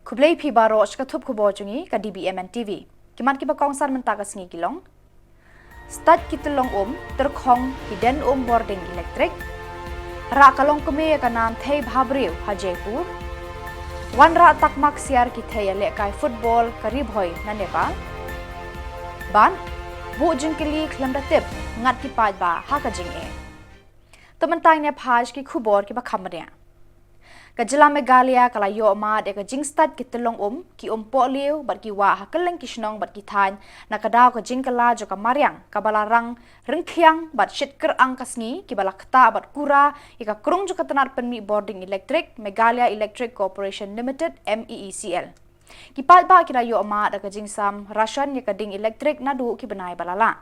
Kublai pi baroch ka thup khubor chungi ka dbmnTv. Kiman ki bakong san menta ka singi kilong. Start kitulong terkhong hidden boarding electric. Ra kalong kume ka nam thei bhabriu ha Jaipur. Wan ra takmak siar ki thei le kai football karib hoi na Nepal. Ban bu jingkili khlam da tip ngat ki paj ba ha ka jing e. Tamantang ne phaj ki khubor ki ba khamria. Kajila Meghalaya kala yo ma de ka jingstad kitulong ki po liu bat ki wa hakeleng ki Shillong bat ki than nakadaw ka jingkala jo ka mariang kabalarang rengkhiang bat shitker ang kasngi ki balakta bat kura ika krung jo katanar penmi boarding electric Meghalaya Electric Corporation Limited MEECL. Ki palba kira yo ma da ka jingsam Russian ya kading electric nadu ki benai balala.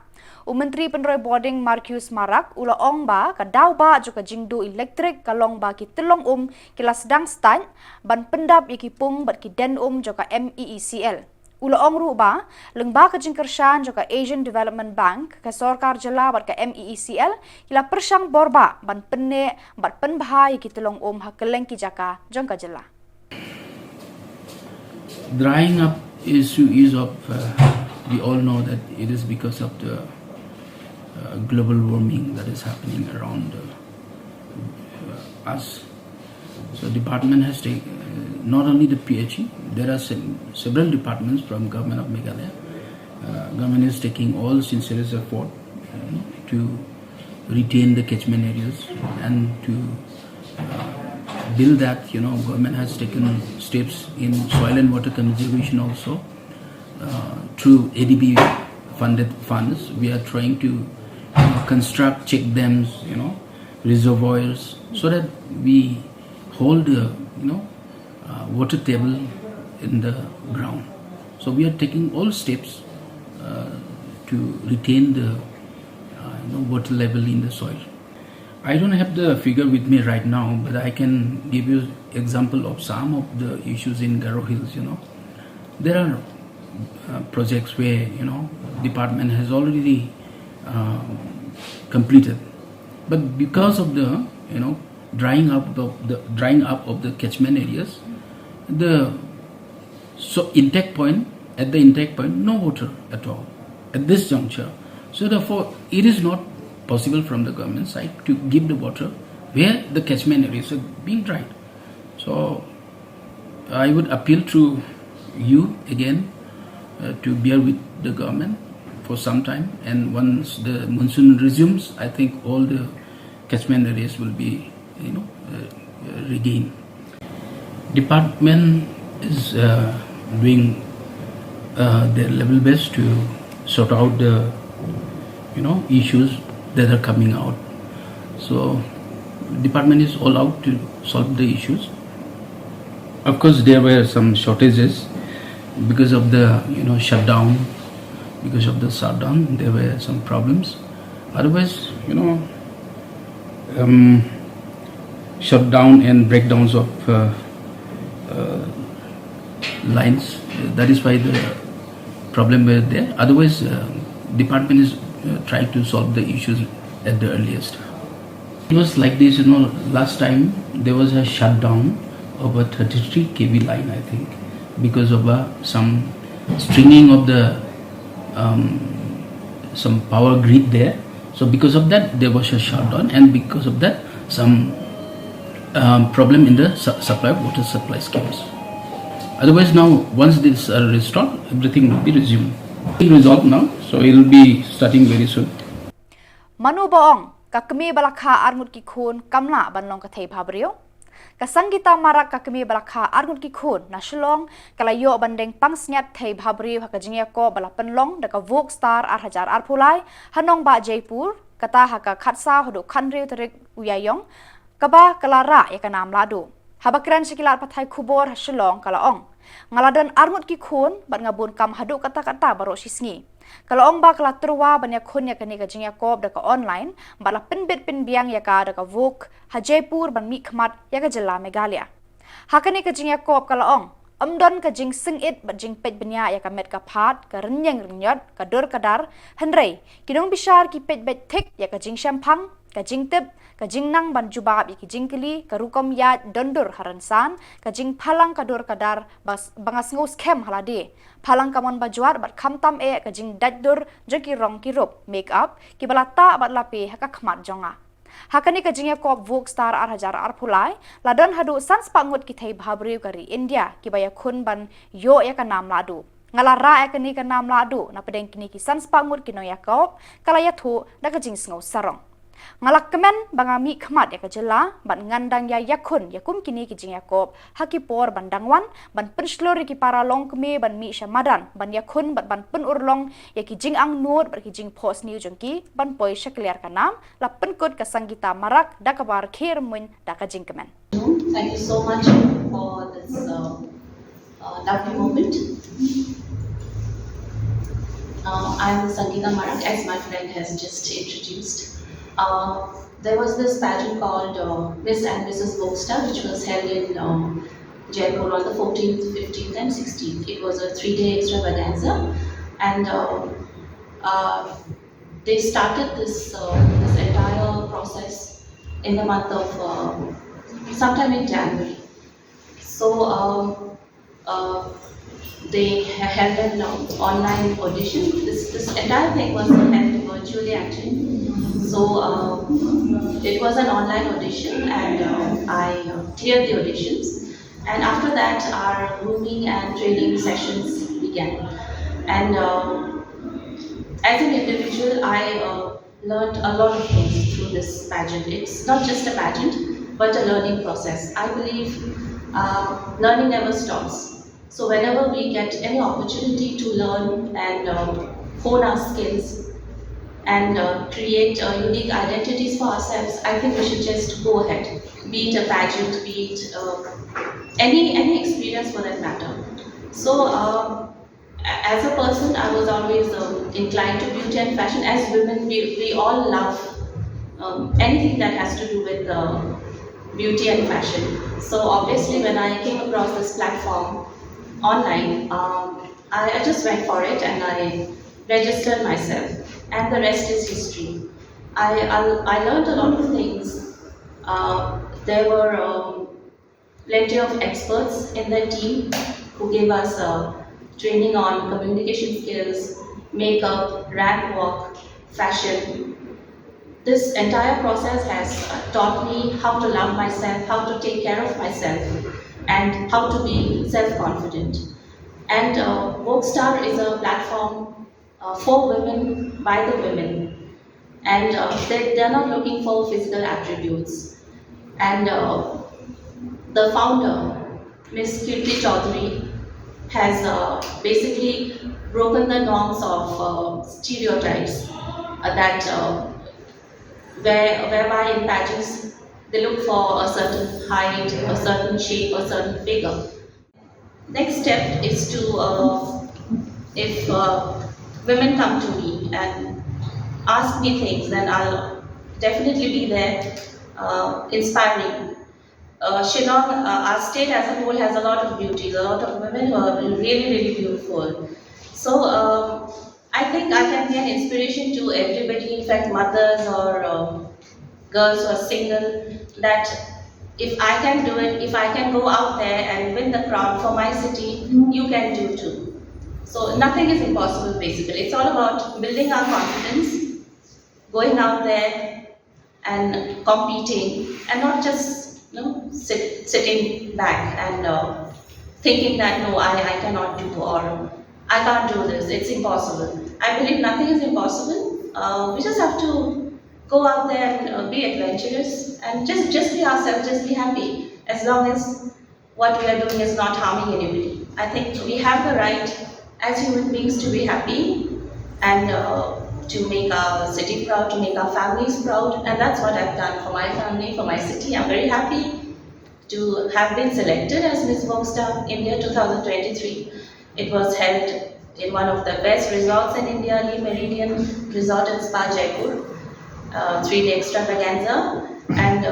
Menteri Penroy Boarding Marcus Marak ula ong ba ka daw ba jo ka jingdu electric kalong ba ki telong kila sedang stan ban pendap iki pung bat ki den jo ka MEECL. Ula ong ru ba lengba ka jingkershan jo ka Asian Development Bank ka sorkar jela bat ka MEECL kila persang borba ban penne bat penbahai ki telong hakeleng ki jaka jong ka jela. Drying up issue is of we all know that it is because of the global warming that is happening around us. So department has taken not only the PHE, there are several departments from government of Meghalaya. Government is taking all sincere effort to retain the catchment areas and to build that. Government has taken steps in soil and water conservation also. Through ADB funded funds, we are trying to construct check dams, reservoirs, so that we hold the water table in the ground. So we are taking all steps to retain the water level in the soil. I don't have the figure with me right now, but I can give you example of some of the issues in Garo Hills. There are projects where department has already completed, but because of the drying up of the catchment areas, at the intake point no water at all at this juncture. So therefore, it is not possible from the government side to give the water where the catchment areas are being dried. So I would appeal to you again to bear with the government for some time, and once the monsoon resumes, I think all the catchment areas will be regained. Department is doing their level best to sort out the issues that are coming out. So department is all out to solve the issues. Of course, there were some shortages because of the shutdown. Because of the shutdown, there were some problems. Otherwise, shutdown and breakdowns of lines. That is why the problem were there. Otherwise, department is trying to solve the issues at the earliest. It was like this, last time there was a shutdown of a 33 kV line, I think, because of some stringing of the some power grid there. So because of that, there was a shutdown, and because of that, some problem in the supply of water supply schemes. Otherwise, now once this are restored, everything will be resumed. It will resolve now, so it will be starting very soon. Manu Baong, kakmi balakha armut ki khun kamla banlong ka thei bhabrio. Kasangita marak kakmi balakha armut ki khun na Shillong kalayo bandeng pangsnyat thei bhabrio hakajingya ko balapan long daka vok star 8,000 arpulai hanong ba Jaipur kata haka khatsa hodu khanriu tarik Iaiong kaba kalara ya kanam ladu. Habakran sekilat pathai khubor Shillong kalaong. Ngaladan armut ki khun bat ngabun kam hadu kata-kata baro sisngi. Kalau ong ba kala terwa banyak khun ya kani kajing yakob daka online bala penbit penbiang ya ka daka vok ha Jaipur ban mi khmat ya ka jilla Meghalaya. Hakani kajing yakob kala ong amdon kajing singit bat jing pej benya ya ka met ka phat ka renyang renyot ka dur kadar henrei kinong bishar ki pej bet thik ya kajing shampang kajing tip kajing nang ban jubab ikijing kili karukom ya dondur haransan kajing phalang kadur kadar bangas ngos kem halade phalang kamon bajuar bat khamtam kajing daddur joki rong kirup make up kibalata bat lape haka khmat jonga hakani kajing yakop vok star ar hajar ar phulai ladon hadu sans pangut kithai bhabriu kari India kibaya khun ban yo ya kanam ladu ngalara ekani kanam ladu na pedeng kini ki sans pangut kino yakop kalaya thu da kajing sngo sarong ngalak kemen bangami khmat ya kajela ban ngandang ya yakun yakum kini kijing yakop hakipor bandangwan ban penslori ki para long keme ban mi shamadan ban yakun ban pen urlong ya kijing ang nod ban kijing post new jongki ban poi shakliar kanam la penkut ka sanggita marak da kabar kher mun da kajing kemen. Thank you so much for this lovely moment. I'm Sangeeta Marak, as my friend has just introduced. There was this pageant called Miss and Mrs. Bokstar, which was held in Jaipur on the 14th, 15th and 16th. It was a 3-day extravaganza, and they started this entire process in the month of sometime in January. So they held an online audition. This entire thing was held virtually actually. So it was an online audition, and I cleared the auditions. And after that, our grooming and training sessions began. And as an individual, I learned a lot of things through this pageant. It's not just a pageant, but a learning process. I believe learning never stops. So whenever we get any opportunity to learn and hone our skills and create unique identities for ourselves, I think we should just go ahead. Be it a pageant, be it any experience for that matter. So as a person, I was always inclined to beauty and fashion. As women, we all love anything that has to do with beauty and fashion. So obviously when I came across this platform online, I just went for it and I registered myself, and the rest is history. I learned a lot of things. There were plenty of experts in the team who gave us training on communication skills, makeup, ramp walk, fashion. This entire process has taught me how to love myself, how to take care of myself, and how to be self-confident. And Bokstar is a platform for women, by the women. And they're not looking for physical attributes. And the founder, Ms. Kirti Chaudhary, has basically broken the norms of stereotypes that whereby in pageants they look for a certain height, a certain shape, a certain figure. Next step is to, if women come to me and ask me things, then I'll definitely be there, inspiring. Shillong, our state as a whole, has a lot of beauty, a lot of women who are really, really beautiful. So I think I can be an inspiration to everybody, in fact mothers or girls who are single, that if I can do it, if I can go out there and win the crown for my city, you can do too. So nothing is impossible basically. It's all about building our confidence, going out there and competing, and not just sitting back and thinking that no, I cannot do, or I can't do this, it's impossible. I believe nothing is impossible. We just have to go out there and be adventurous and just be ourselves, just be happy, as long as what we are doing is not harming anybody. I think we have the right as human beings to be happy and to make our city proud, to make our families proud, and that's what I've done for my family, for my city. I'm very happy to have been selected as Miss Bokstar India 2023. It was held in one of the best resorts in India, Lee Meridian Resort and Spa, Jaipur, 3-day extravaganza, and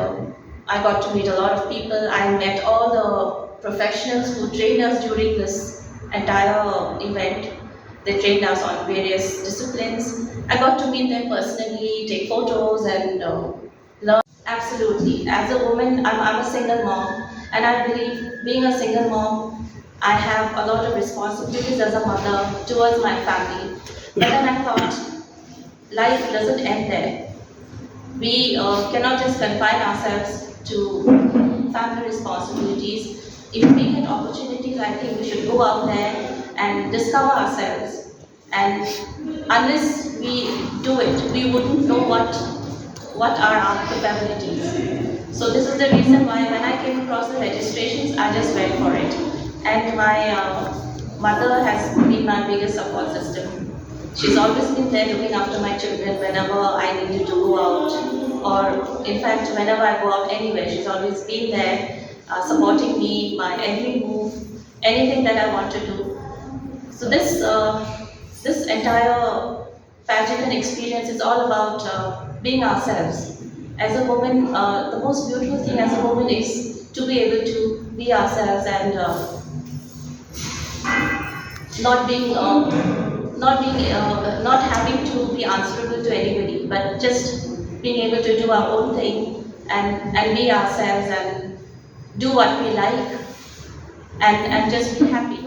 I got to meet a lot of people. I met all the professionals who trained us during this entire event. They trained us on various disciplines. I got to meet them personally, take photos and learn. Absolutely. As a woman, I'm a single mom, and I believe being a single mom, I have a lot of responsibilities as a mother towards my family. But then I thought life doesn't end there. We cannot just confine ourselves to family responsibilities. If we get opportunities, I think we should go out there and discover ourselves. And unless we do it, we wouldn't know what are our capabilities. So this is the reason why when I came across the registrations, I just went for it. And my mother has been my biggest support system. She's always been there looking after my children whenever I needed to go out, or in fact, whenever I go out anywhere, she's always been there supporting me, my every move, anything that I want to do. So this entire pageant experience is all about being ourselves. As a woman, the most beautiful thing as a woman is to be able to be ourselves and not being not having to be answerable to anybody, but just being able to do our own thing and be ourselves and do what we like and just be happy.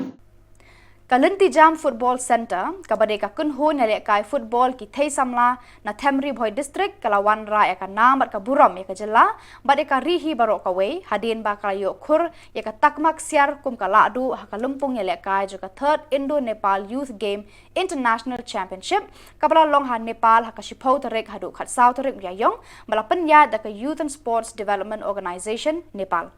Kalenti Jam Football Center, kabade ka kunho na kai football ki thei samla na Themri Bhoi District kalawan ra ya ka nam bat ka buram ya ka jilla bade ka rihi barok ka wei hadin ba ka yo khur ya ka takmak siar kum ka ladu ha ka lumpung ya kai jo ka third Indo Nepal Youth Game International Championship kabala long ha Nepal ha ka shipau tarek hadu khat sau tarek Iaiong bala penya da ka Youth and Sports Development Organization Nepal.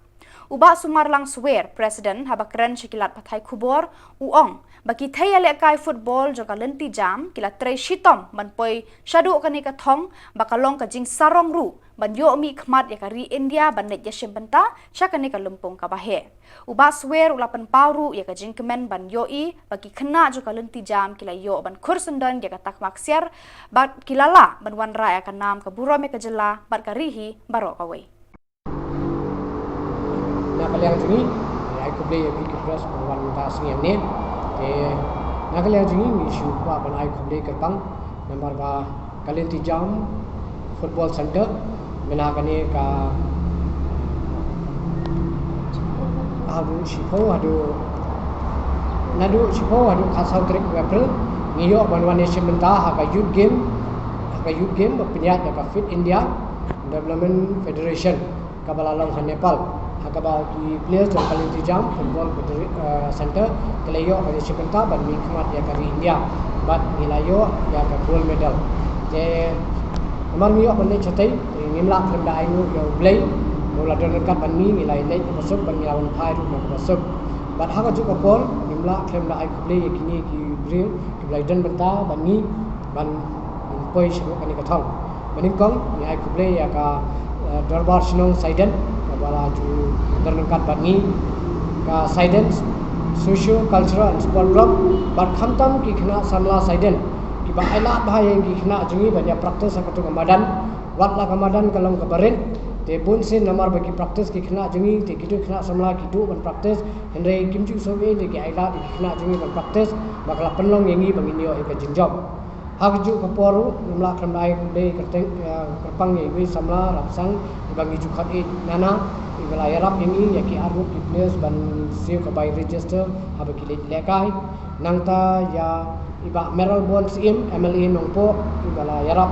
Uba Sumarlang Swer, President Habakran Shikilat Pathai Khubor, Uong, baki thaya lekai football jo kalenti jam, kila tre shitom, ban poi shadu kanika thong, bakalong ka jing sarong ru, ban yo mi khmat yakari India, ban net yashim banta, shakanika lumpong kabahe. Uba Swer ulapan pauru yaka jing kemen ban yo i, baki kena jo kalenti jam, kila yo ban kursundan yaka tak maksiar, bat kilala ban wan raya kanam kaburom yaka jela, bat karihi barok away. Nakaliang jungi, ay kublay yung ikipras mga taas ngayong nin. Nakaliang jungi, isu pa ban ay kublay kerpang nomor ba Kalenti Jam Football Center menakani ka adu sipo adu nadu sipo adu khasau trik April ngiyo ban nation benta ka youth game penyat ka Fit India Development Federation kabalalong ha Nepal hakaba ki players jong Kalenti Jam Football Center kelayo ka sipenta ban mi khmat ya ka India bat nilayo ya ka gold medal je amar mi ok ne chatai nimla kham da ayu yo play mula don kat ban mi nilai le masuk ban lawan phai ru masuk bat haka ju ka pol nimla kham da ayu play kini ki bring ki play don benta ban mi ban poi shibu kan ka thong baning kong ni ayu play ya ka Darbar Shillong Saiden kabala ju darnangkat bani ka Saiden Socio Cultural and Sport Club bat khamtam ki khna samla Saiden ki ba ailat bahaya ki khna jungi banya praktis sakatu kamadan watla kamadan kalong kabarin te bun sin namar bagi praktis ki khna jungi te kidu khna samla kidu ban praktis henre kimju sobe de ki ailat ki khna jungi ban praktis bakla penlong yengi bangini yo ka jinjob hagju kaporu nimla khamdai de kerteng kerpang ye samla rapsang bagi jukat nana Meghalaya rap ini yaki aruk ki players ban siu ka by register haba ki lekai nangta ya iba meral bonds im MLA nongpo Meghalaya rap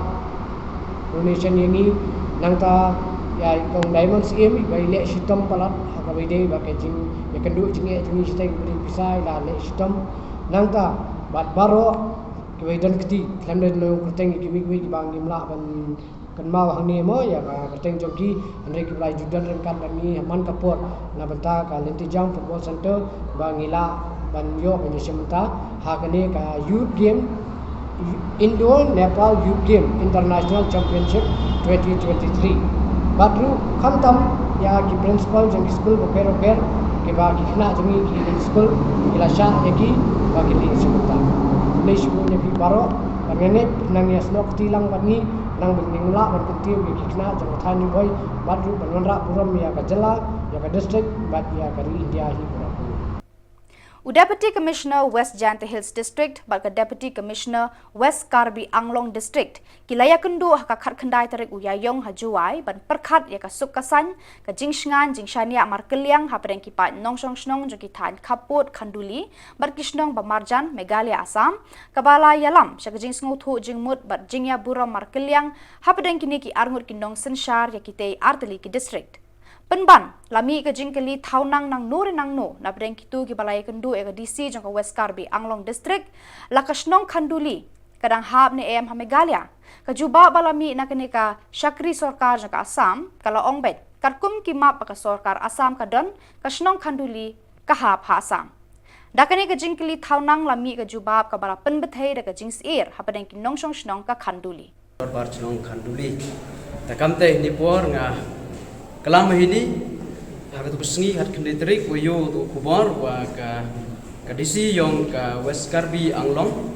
donation ini nangta ya kong diamonds im iba le shitom palat haba bide ba ke jing ya kendu jinge jingi sitai beri pisai la le shitom nangta bat baro kewedan keti klamden no kerteng ki mi bang imla ban kan mau hang ni mo ya ka kerteng jogi andre ki play judan rengkat ban ni man kapor na benta ka Kalenti Jam Football Center bangila ban yo ban sementa ha kani ka youth game Indo Nepal Youth Game International Championship 2023 batru khantam ya ki principal jeng school boker ke ba ki khna jemi ki school ila sha eki ba ki sementa le shunya ki baro bangene nang yasno tilang bani nang bending la ban pentiu ki khna jeng thani boy batru banra puram ya ka jilla ya ka district bat ya ka India hi Deputy Commissioner West Jante Hills District bagi Deputy Commissioner West Karbi Anglong District kilaya kendu ka khat khandai tarik Iaiong hajuai ban perkhat ya ka sukkasan ka jingsngan jingshania markeliang hapreng kipat nongsong snong joki than khaput khanduli bar kisnong ba marjan Meghalaya Assam kabala yalam sya jing sngu jingmut bat jingya bura markeliang hapreng kini ki arngut kinong senshar ya kitei arteli ki district Penban, lami ke jingkeli taunang nang nuri nang no, na breng kitu ki balai kendu ega DC jangka West Karbi Anglong District, lakasnong kanduli, kadang hab ni em Meghalaya, kajuba balami na kenika syakri sorkar jangka Assam, kala ongbet, karkum ki map ka sorkar Assam kadon, kasnong kanduli, kahab ha Assam. Dakani ke jingkeli taunang lami ke jubab ka bala penbethai da ke jings air, hapadeng ki nongsong snong ka kanduli. Bar snong kanduli, takamte ni por nga Kelam ini harus bersengi harus kendetrik wayo tu KHUBOR wa ka DC yang ka West Karbi Anglong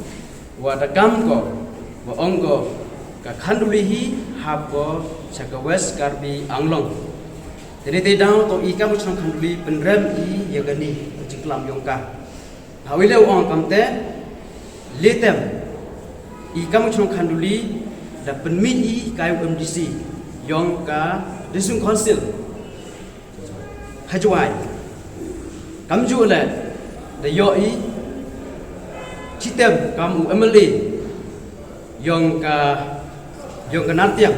wa dakam ko wa onggo ka khandulihi habo saka West Karbi Anglong. Jadi tidak to ikam macam khanduli penrem I ya gani jiklam yang ka. Hawile ong kamte letem ikam macam khanduli da penmi I kayu MDC yang ka District Council hajuai kamju le de yoi sistem kamu MLA yang ka nantiang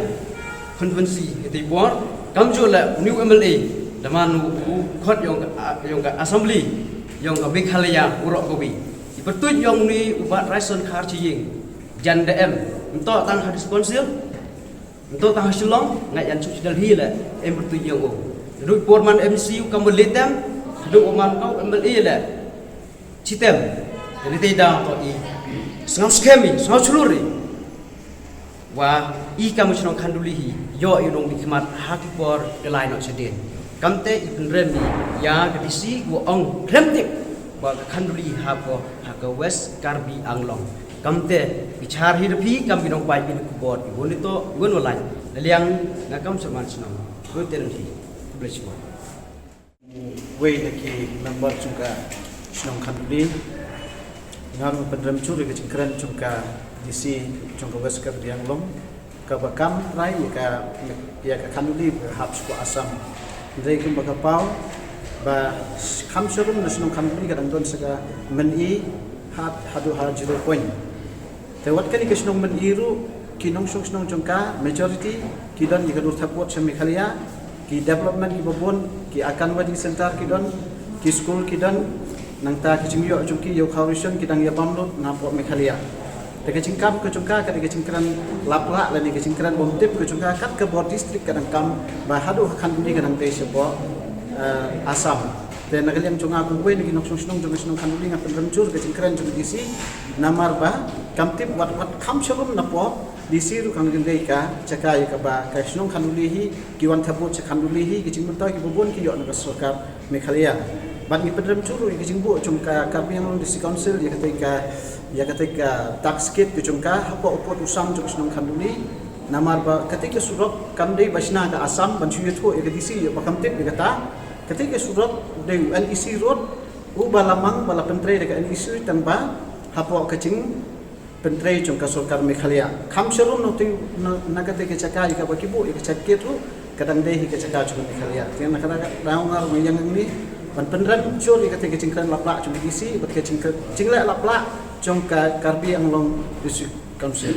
konvensi itu buat kamju le new MLA daman khot yang ka assembly yang ka Meghalaya urok kobi ipertut yang ni ubat raison khar chiying jan DM untuk tang hadis konsil untuk tang Shillong ngai yan suci dalhi le em bertujuan ko duduk porman MCU kamu letem duduk oman kau MLA le sistem jadi tidak to I sengau skemi sengau celuri wa I kamu senong kandulihi yo inong dikmat hakipor kelai nak sedin kamte I penremi ya kedisi go ong kremtik wa kanduli hako West Karbi Anglong kamte bicar hidupi kam binong pai bin KHUBOR ibon itu ibon walai laliang ngakam seman senang go terenti bless you way naki member juga senang kanduli ngaru pendrem curi ke cingkran juga DC juga West Karbi Anglong ka bakam rai ya ka kanduli hab suku Assam ndai kum bakapau ba kham serum nasional kanduli kadang don sega meni hadu ha 0 point tewat kani kesnong meniru kinong song jongka majority kidon yigadur thapot sa Meghalaya ki development ki babon ki akan wadi center kidon ki school kidon nangta ki jingyo jongki yo khawison kidang ya pamlot na pot Meghalaya teka cingkam ke jongka ka teka cingkran lapla lani ke cingkran bomtip ke jongka kat ke bor district kadang kam ba hadu kan buni kadang te sebo Assam dan nakaliam jonga ku ni kinok song jonga kanduli nga pendremcur ke cingkran jong DC namar ba kamtip wat kham shalom na po DC ru kang gendai ka cakai ka ba ka snong kanduli kiwan thabut cha kanduli ki jingmunta ki bobon ki yo na sarkar Meghalaya ban ni pendremcur ki jingbu jongka Karbi Anglong District Council ya ketika tax kit ke jongka hapo upot usam jong snong kanduli namar ba ketika surat kamdei basna ka Assam ban suyo tho ke DC yo ba kamtip ni kata ketika surat dari NEC road ubah lamang bala pentre dekat NEC tanpa hapo kecing pentre jong ka sarkar Meghalaya kham serum no ting nagate ke caka ka bakibu ke cakket ru kadang dei ke caka jong Meghalaya tiang nakara raungar yang ini ban pendran jor ke kecing kan lapla jong DC bat kecing cingla lapla jong ka Karbi Anglong District Council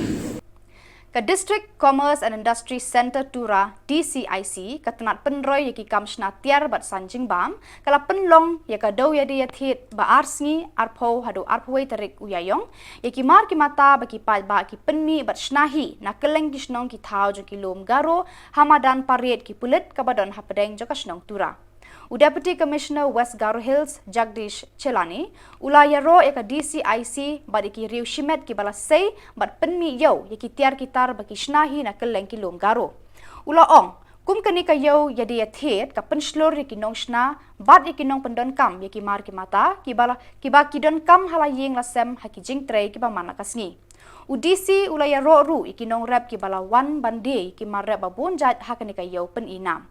Ke District Commerce and Industry Center Tura DCIC ketenat penroy yaki kamshna tiar bat sanjing bam kala penlong yaka dau yadi yathit ba arsngi arpo hadu arpoi tarik Iaiong yaki mar ki mata baki pai ba ki penmi bat shnahi na keleng kisnong ki thau jo ki lom garo hamadan paret ki pulit kabadon hapadeng jo kasnong Tura Deputy Commissioner West Garo Hills Jagdish Chelani ulaya ro eka DCIC badiki riu shimet ki balasei bat penmi yo yaki tiar kitar baki shnahi na keleng ki lom garo ula ong kum kani ka yo yadi athet ka penslor yaki nong shna bat yaki nong pendon kam yaki mar ki mata ki ba ki don kam halayeng lasem haki jing trei ki ba mana kasni UDC ulaya ro ru yaki nong rep ki bala wan bande ki mar rep babon jat hakani ka yo pen inam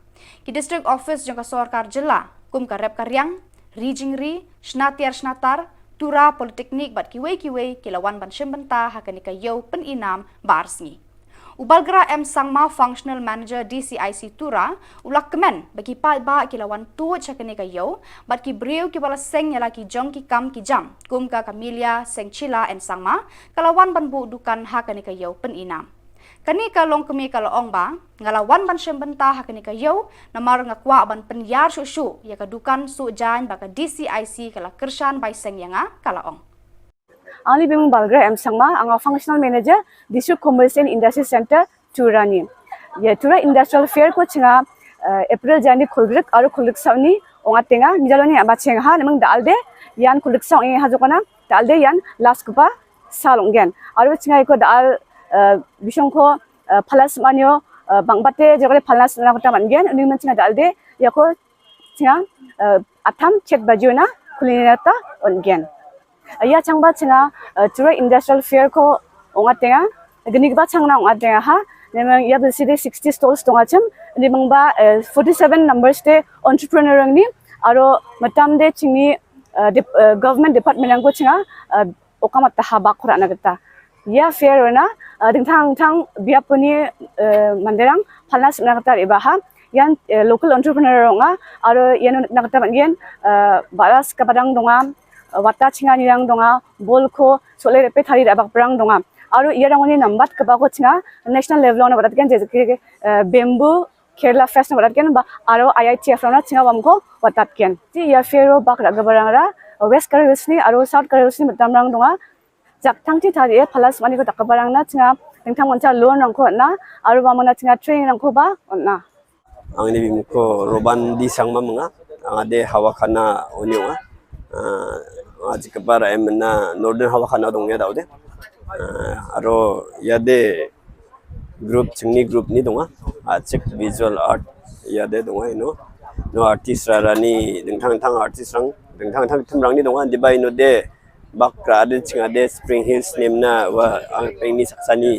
Ki District Office jangka sarkar jilla kum ka rep karyang Rijingri, Shnatar, Tura Politeknik bat kiwe kilawan ban Shimbanta hakanika yo peninam barsngi. Ubalgra M Sangma Functional Manager DCIC Tura ulak kemen bagi ba kilawan tu hakanika yo bat ki breu ki bala seng yala ki jong ki kam ki jam kum ka Camelia Seng Chila and Sangma kalawan ban bu dukan hakanika yo peninam. Kani ka long kemi ka loong ba ngalawan ban Shimbanta hakanika yo namar ngakwa ban penyar susu ya ka dukan su jan baka DCIC kala kersan bai seng yanga kalaong. Angli bimung balgra M Sangma anga functional manager District Commerce and Industry Center Turani. Ya Tura Industrial Fair ko chinga April jani khulgrik aru khulgrik sauni onga tenga mijaloni amba chenga ha namang dalde yan khulgrik saung e hajokana dalde yan last kupa salonggen aru chinga ko dal bisong ko phalas manyo bangbate jogale phalas na kota mangen uni man chinga dalde yako chinga atham check bajuna khulinata ongen. Ayah cangba cina Tura Industrial Fair ko onga tenga geni ba cangna onga tenga ha nemang ia bersih 60 stalls tonga cem nemang ba 47 numbers te entrepreneur ni aro matam de cini government department ang ko cinga okamat tahaba kurana kita ia fair na tang biapuni manderang panas na kita iba ha yan local entrepreneur onga aro yan nakata mangen balas kapadang donga wata chinga nirang donga bolko sole repe thari rabak prang donga aru iarangoni nambat kabako chinga national level on baratken je bamboo Kerala fest na baratken ba aro IITF na chinga wamko watatken ti ya fero bak ragabaranga west karusni aro south karusni matamrang donga jaktangti thari phalas mani ko takabarang na chinga tengthang moncha loan rangko na aru bamana chinga training rangko ba onna angni bimko roban di sangma mga ade hawakana onyo आज के बार एमना नॉर्दर्न हवा खाना दोंगे दाउदे आरो यादे ग्रुप चिंगनी ग्रुप नि दोंगा आचिक विजुअल आर्ट यादे दोंगा नो नो आर्टिस्ट रानी दंथां आर्टिस्ट रंग थमरांनि दोंगा दिबाय नो दे बाक्रा दे चिंगा दे स्प्रिंग हिल्स नेमना वा आंनि सासानि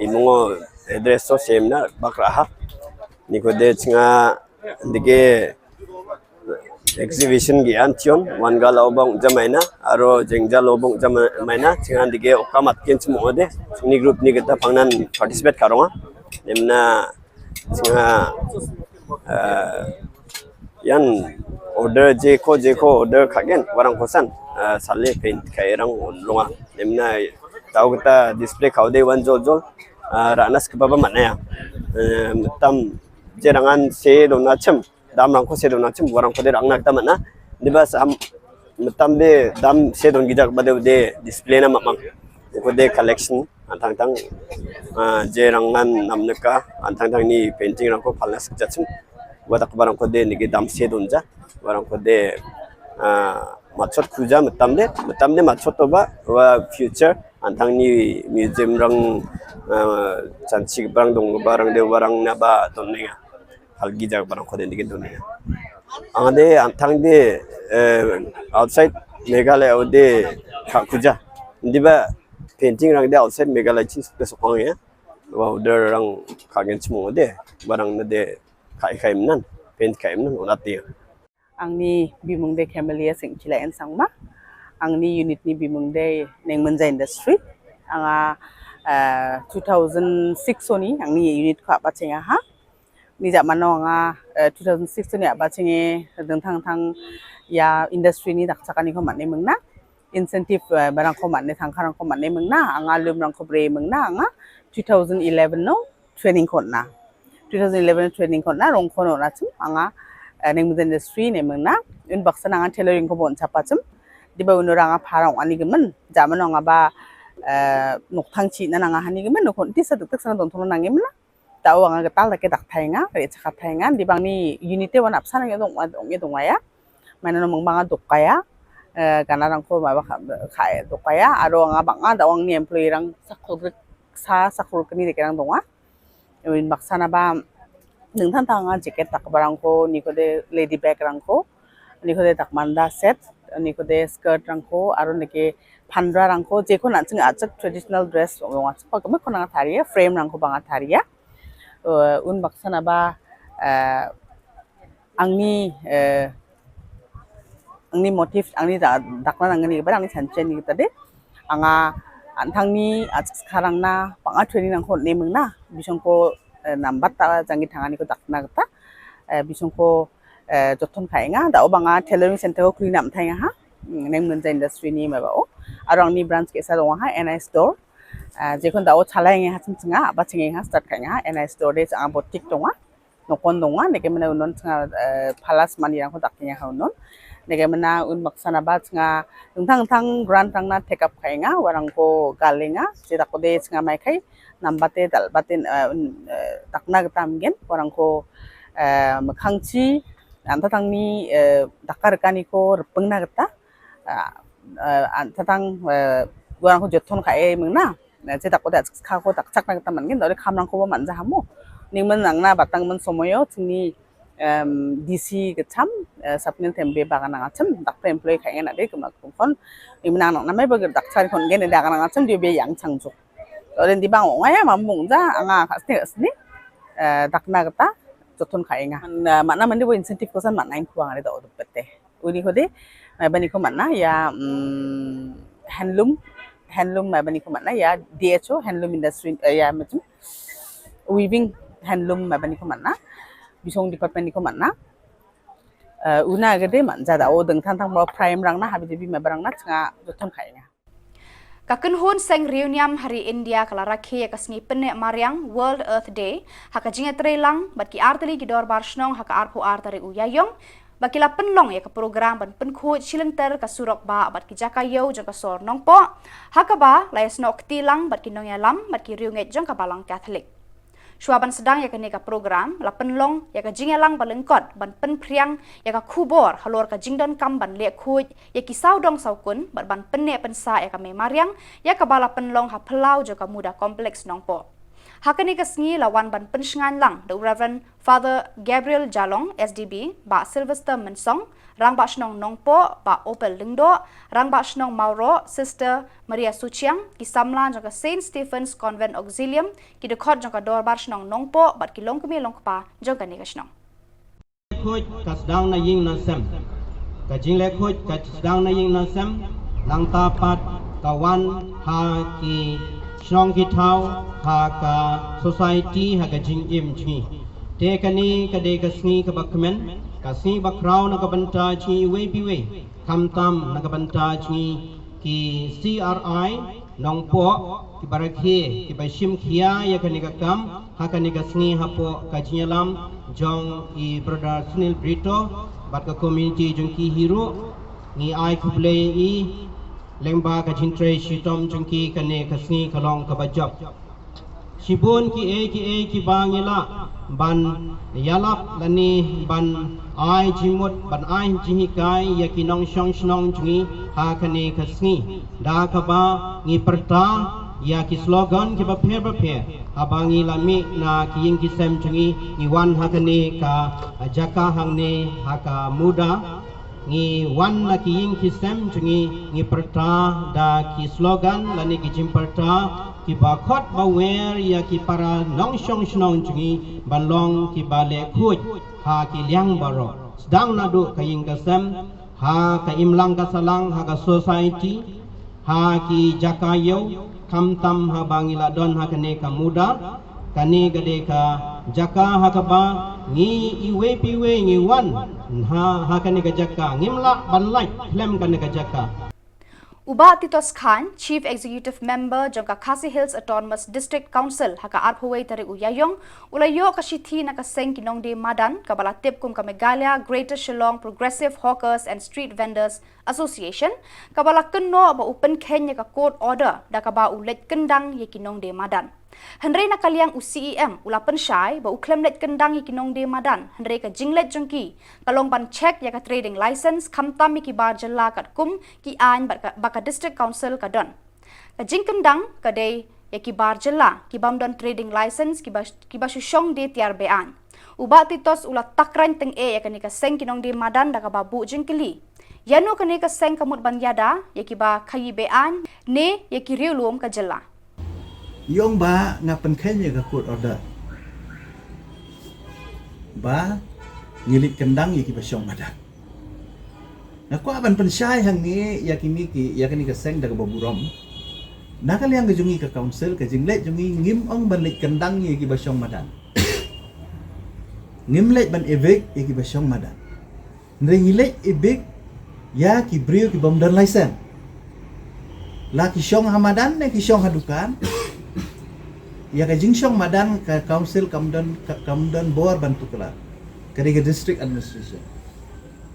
इमंगो एड्रेस सो सेमना बाक्रा हा निको दे चिंगा दिगे exhibition gi antion wanga lobong jamaina aro jengja lobong jamaina chingan dige okamat ken chmo de ni group ni gata pangnan participate karonga nemna chinga yan order je ko order khagen warang kosan salle paint khairang longa nemna tau gata display khaude wan jol ranas ke baba manaya tam jerangan se dona chem dam rangko sedon nachim warang ko de rang nak tamana dibas am tambe dam sedon gijak bade de display na mamang ko de collection antang je rangan namneka antang ni painting rangko phalas jachim wadak warang ko de ni dam sedon ja warang ko de machot khuja mutamde machot to ba wa future antang ni museum rang chanchi barang dong barang de warang na ba tonninga halgi jag barang ko den digin dunia angade antang de outside Meghalaya ode khakuja ndiba painting rang de outside Meghalaya chin space ong ya wa order rang khagen chmo de barang na de khai nan paint khai nan onati angni bimung de Camelia Seng Chila and Sangma angni unit ni bimung de nengmenja industry anga 2006 oni angni unit kha bachenga ha ni zaman nga 2006 ni abachinge dengthang ya industry ni dakchakani ko manne mengna incentive barang ko manne thangkharang ko manne mengna anga lumrang ko bre mengna anga 2011 no training konna 2011 training konna rong kono na chum anga nengmen industry ne mengna un baksana anga tailoring ko bon chapachum diba unuranga pharang ani gemen zaman nga ba nokthangchi na nga hani gemen nokon ti sa dak sang dong thong nangemna tahu ang ketal tak kedak thainga re chakat thainga di bang ni unite wan apsana nge dong ya mana nomong banga dokaya kana rang ko ba khai dokaya aro nga banga dawang ni employee rang sakhur kini de kerang donga win baksana ba ningthan tanga jacket tak barang ko ni ko de lady bag rang ko ni ko de tak manda set ni ko de skirt rang ko aro neke phandra rang ko je ko na chung achak traditional dress onga pa ko ko na thariya frame rang ko banga thariya un baksana ba angni angni motif angni dakna angni ba angni sanchen ni tade anga antangni sekarang na panga training nang khot nemung na bisongko nambat ta jangi thangani ko dakna gata bisongko joton khainga da obanga tailoring center ko klinam thainga ha neng menja industry ni ma ba o arangni branch ke sa dong ha NI store jekon da o chalainge ha chimchinga ba chinge ha start khainga NI store de anga botik tonga nokon donga nege mana unon tanga palas mani yang ko daknya ha unon nege mana un maksana ba tanga tang grant tang na take up khainga warang ko galenga sida ko de tanga mai khai nambate dalbatin takna gatam gen warang ko makhangchi anta tangni dakar kani ko repengna gata anta tang warang ko joton khae mengna sida ko da kha ko dakchakna gata man gen dore khamrang ko ba manja hamo ning nangna batang men somoyo tini DC kecam sapnen tembe bagana ngacem dakta employee khayen ade kemak kon ning nang namai bag dakchari kon gen ida kana ngacem dia be yang changjuk oren di bang ngaya mamung ja anga khasne asni dakna gata joton khayenga mana mandi bo incentive kosan mana ing kuang ade do pete uni khode bani ko mana ya handloom bani ko mana ya DHO handloom industry ya macam weaving handloom bani ko mana bisong department ni ko mana una gede manja da o deng thang mo prime rang na habi debi mabarang na changa joton khainga Kaken hun seng reuniam hari India kalaraki kasngi penne Mariang World Earth Day haka jinga trelang bat ki arteli ki dor barsnong haka arpu artari Iaiong bakila penlong ya ke program ban penkhut silenter ka surok ba bat ki jakayo jong ka sor nong po haka ba layas nok tilang bat ki nong yalam bat ki riunget jong ka balang Catholic Shuaban sedang ya ka program la penlong ya ka jingelang balengkot ban penpriang ya ka khubor halor ka jingdon kam ban le khuj ya ki saudong saukun ban penne pensa ya ka me mariang ya ka bala penlong ha phelau jo ka muda kompleks nongpo hakani ka sngi lawan ban pensngan lang the Reverend Father Gabriel Jalong SDB ba Sylvester Mensong rang ba snong nongpo ba Opel Lingdo rang ba snong Mauro Sister Maria Suchiang ki samlan jong ka Saint Stephen's Convent Auxilium ki dekhot jong ka dor bar snong nongpo bat ki longkumi longpa jong ka ni ka snong khoj ka sedang na ying na sem ka jing le khoj ka sedang na ying na sem lang tapat kawan ha ki snong ki thau ha ka society ha ka jing im chi te kani ka de ka sngi ka bakmen kasi bakraw na kabanta chi we biwe kamtam na kabanta chi ki CRI nongpo ki barakhe ki bashim khia ya kani ka kam ha kani ka sngi hapo ka jinyalam jong I brother Sunil Brito bat ka community jong ki hero ni ai kuble I lemba ka jintre shitom jong ki kane ka sngi kalong ka bajab Shibun ki bangila ban yalap lani ban ai jimut ban ai jihikai ya kinong shong jungi ha kane kasngi da ka ba ngi perta ya ki slogan ki ba phe abangi lami na ki ying ki sem jungi ngi wan ha kane ka jaka hangne ha ka muda ngi wan na ki ying ki sem jungi ngi perta da ki slogan lani ki jimperta ki ba khot ba wer ya ki para nong shong jungi balong ki ba le khuj ha ki liang baro sedang nadu ka ying ka sem ha ka imlang ka salang ha ka society ha ki jakayo kamtam ha bangila don ha kane ka muda kani gade ka jaka ha ka ba ngi iwe piwe ngi wan ha kani ka jaka ngimla banlai klem kani ka jaka Uba Titos Khan, Chief Executive Member jong ka Khasi Hills Autonomous District Council haka arphaway tari Iaiong ulayo ka shithi na ka seng kinong de madan ka balatip kum ka Meghalaya Greater Shillong Progressive Hawkers and Street Vendors Association ka balakun no ba open Kenya ka court order da ka ba ulet kendang ye kinong de madan Henry na kaliang UCEM ulapan syai ba uklem let kendang ye kinong de madan Henry ka jinglet jongki kalong pan check ya ka trading license kamtam ki bar jalla kat kum ki an baka district council ka don ka jing kendang ka de ya ki bar jalla ki bam don trading license ki ba shushong de tiar bean uba titos ulat takran teng ya kani ka seng kinong de madan da ka ba bu jingkeli yano kani ka seng kamut ban yada ya ki ba khayi bean ne ya ki riulum ka jalla Iaiong ba nga penkenya ka court order ba ngilit kendang yaki basyong madan Ngakwa ban pensyai hang ni yakini ka seng daga baburam. Nakaliang ka jungi ka council ka jinglet jungi ngim ong ban lit kandang ye ki basyong madan. Ngimlet ban evik ye ki basyong madan. Nrengilet evik ya ki brio ki bomdan license. La ki syong hamadan ne ki syong hadukan. Ya ka jing syong madan ka council kamdan bor bantu kala. Kadiga district administration.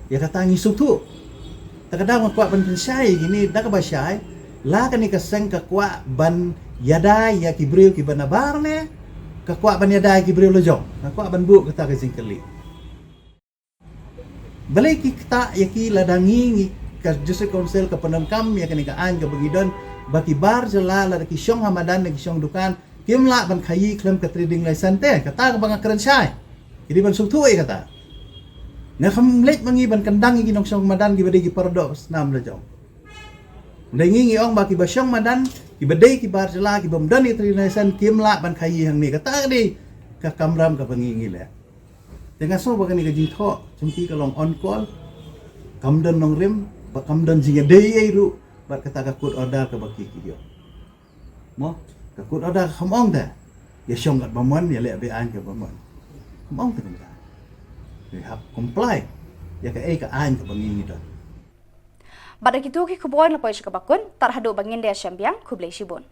Ya kata ngi sutu. Takadang kwa ban pensyai gini dak ba syai la kani ka seng ka kwa ban yadai ya ki brio ki banabar ne ka kwa ban yadai ki brio lojong. Ka kwa ban bu kata ka jing kali. Balai ki kata ya ki ladangi ka district council ka penamkam ya kani ka an ka bagidon baki bar jela la ki syong hamadan ki syong dukan kimla ban khayi klem ka trading license te kata ka bang keren syai. Jadi ban sutu ai kata. Nga kamlet mangi ban kandang gi nong syong madan gi bade gi paradox nam la jong. Ndengi ngi ong baki basyong madan ki bade ki bar jela ki bomdan ni trading license kimla ban khayi hang ni kata di ka kamram ka bangi ngi le. Tengah so bagani ka jitho chungki ka long on call kamdan nong rim ba kamdan jinga dei ai ru ba kata ka court order ka baki ki yo. Mo ka court order khamong da. Ya syong kat bamon ya le be an ka bamon. Khamong ta kan. We have comply. Ya ka ai ka an ka bangi ni da. Pada kitu ki khubor na pois ka bakun tarhadu bangin dia syambiang khublei sibun.